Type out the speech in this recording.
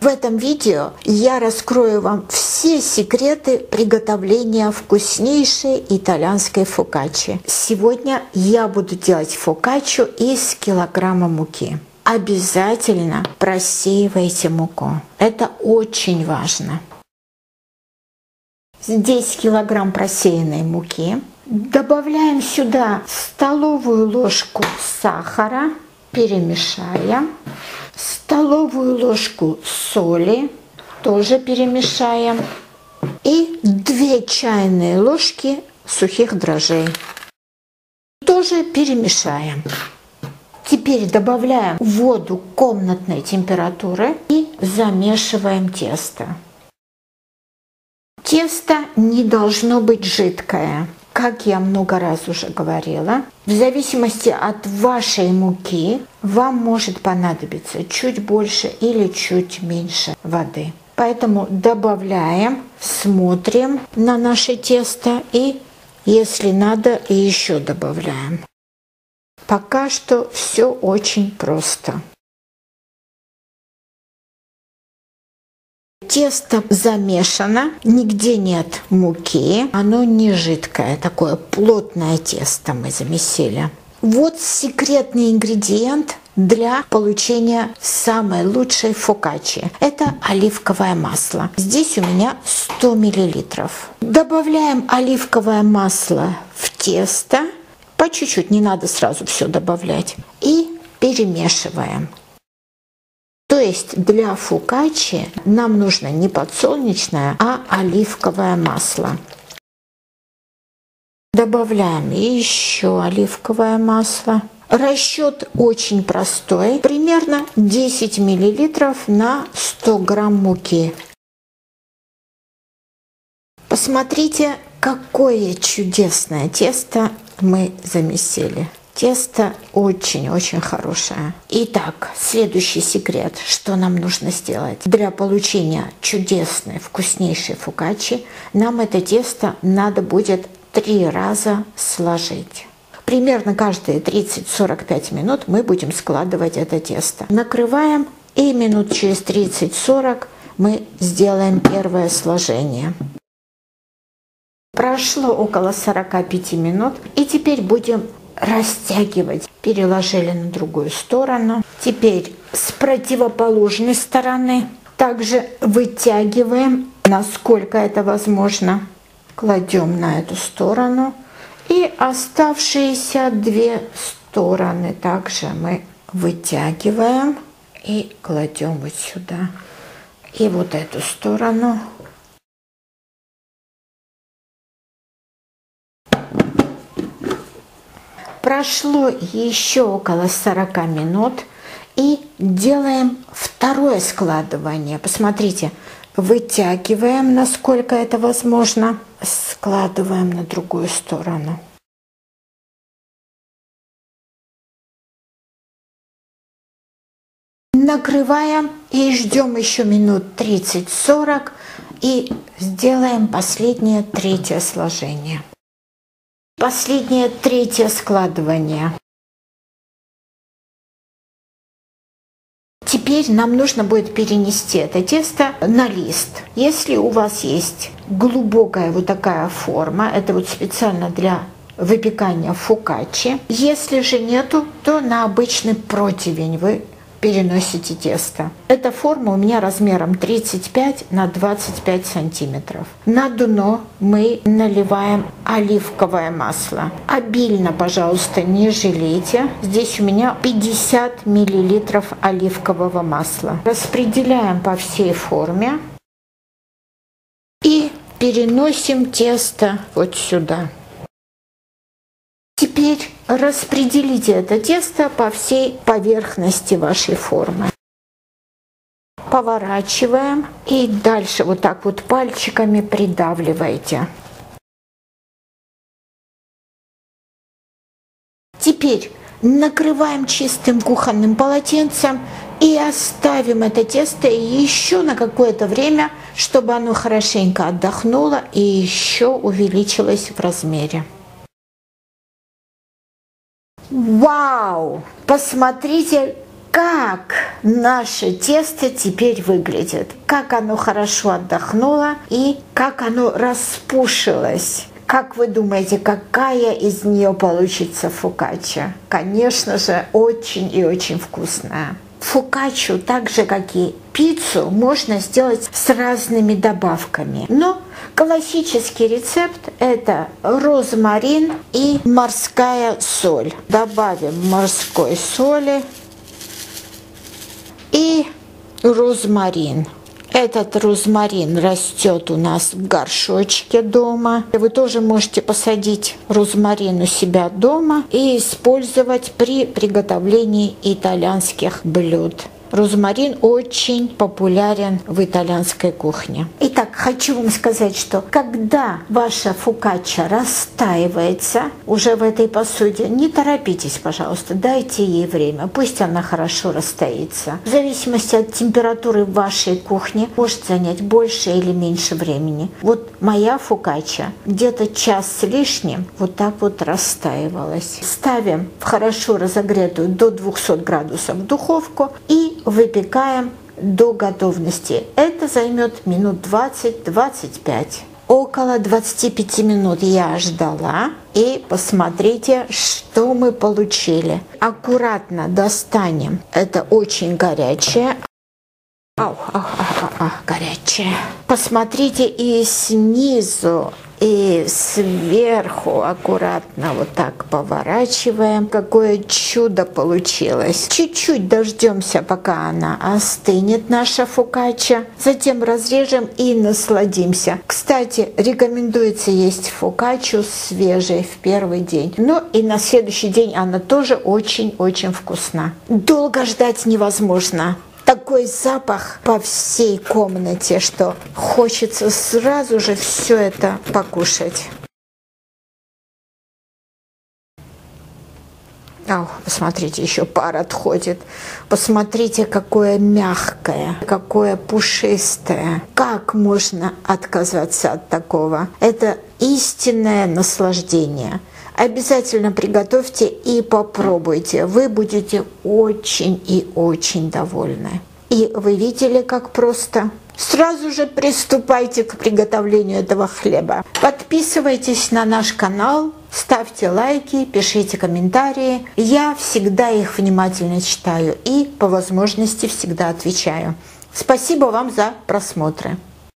В этом видео я раскрою вам все секреты приготовления вкуснейшей итальянской фокаччи. Сегодня я буду делать фокаччу из килограмма муки. Обязательно просеивайте муку. Это очень важно. Здесь килограмм просеянной муки. Добавляем сюда столовую ложку сахара, перемешаем. Столовую ложку соли, тоже перемешаем. И 2 чайные ложки сухих дрожжей. Тоже перемешаем. Теперь добавляем воду комнатной температуры и замешиваем тесто. Тесто не должно быть жидкое. Как я много раз уже говорила, в зависимости от вашей муки вам может понадобиться чуть больше или чуть меньше воды. Поэтому добавляем, смотрим на наше тесто и, если надо, еще добавляем. Пока что все очень просто. Тесто замешано, нигде нет муки, оно не жидкое, такое плотное тесто мы замесили. Вот секретный ингредиент для получения самой лучшей фокаччи. Это оливковое масло. Здесь у меня 100 мл. Добавляем оливковое масло в тесто, по чуть-чуть, не надо сразу все добавлять, и перемешиваем. То есть для фокаччи нам нужно не подсолнечное, а оливковое масло. Добавляем еще оливковое масло. Расчет очень простой, примерно 10 мл на 100 грамм муки. Посмотрите, какое чудесное тесто мы замесили. Тесто очень-очень хорошее. Итак, следующий секрет, что нам нужно сделать. Для получения чудесной, вкуснейшей фокаччи нам это тесто надо будет 3 раза сложить. Примерно каждые 30-45 минут мы будем складывать это тесто. Накрываем, и минут через 30-40 мы сделаем первое сложение. Прошло около 45 минут, и теперь будем растягивать. Переложили на другую сторону. Теперь с противоположной стороны также вытягиваем, насколько это возможно. Кладем на эту сторону. И оставшиеся 2 стороны также мы вытягиваем и кладем вот сюда. И вот эту сторону. Прошло еще около 40 минут, и делаем второе складывание. Посмотрите, вытягиваем, насколько это возможно, складываем на другую сторону. Накрываем и ждем еще минут 30-40 и сделаем последнее 3-е сложение. Последнее 3-е складывание. Теперь нам нужно будет перенести это тесто на лист. Если у вас есть глубокая вот такая форма, это вот специально для выпекания фокаччи. Если же нету, то на обычный противень вы переносите тесто. Эта форма у меня размером 35 на 25 сантиметров. На дно мы наливаем оливковое масло. Обильно, пожалуйста, не жалейте. Здесь у меня 50 мл оливкового масла. Распределяем по всей форме и переносим тесто вот сюда. Теперь распределите это тесто по всей поверхности вашей формы. Поворачиваем и дальше вот так вот пальчиками придавливаете. Теперь накрываем чистым кухонным полотенцем и оставим это тесто еще на какое-то время, чтобы оно хорошенько отдохнуло и еще увеличилось в размере. Вау! Посмотрите, как наше тесто теперь выглядит, как оно хорошо отдохнуло и как оно распушилось. Как вы думаете, какая из нее получится фокачча? Конечно же, очень и очень вкусная. Фокаччу, так же как и пиццу, можно сделать с разными добавками. Но классический рецепт – это розмарин и морская соль. Добавим морской соли и розмарин. Этот розмарин растет у нас в горшочке дома. Вы тоже можете посадить розмарин у себя дома и использовать при приготовлении итальянских блюд. Розмарин очень популярен в итальянской кухне. Итак, хочу вам сказать, что когда ваша фокачча растаивается уже в этой посуде, не торопитесь, пожалуйста, дайте ей время, пусть она хорошо расстоится. В зависимости от температуры вашей кухни может занять больше или меньше времени. Вот моя фокачча где-то час с лишним вот так вот растаивалась. Ставим в хорошо разогретую до 200 градусов духовку и выпекаем до готовности. Это займет минут 20-25. Около 25 минут я ждала. И посмотрите, что мы получили. Аккуратно достанем. Это очень горячее. Горячее. Посмотрите и снизу, и сверху аккуратно вот так поворачиваем. Какое чудо получилось. Чуть-чуть дождемся, пока она остынет, наша фокачча. Затем разрежем и насладимся. Кстати, рекомендуется есть фокаччу свежей в первый день. Ну и на следующий день она тоже очень-очень вкусна. Долго ждать невозможно. Такой запах по всей комнате, что хочется сразу же все это покушать. Посмотрите, еще пар отходит. Посмотрите, какое мягкое, какое пушистое. Как можно отказаться от такого? Это истинное наслаждение. Обязательно приготовьте и попробуйте. Вы будете очень и очень довольны. И вы видели, как просто? Сразу же приступайте к приготовлению этого хлеба. Подписывайтесь на наш канал, ставьте лайки, пишите комментарии. Я всегда их внимательно читаю и по возможности всегда отвечаю. Спасибо вам за просмотры.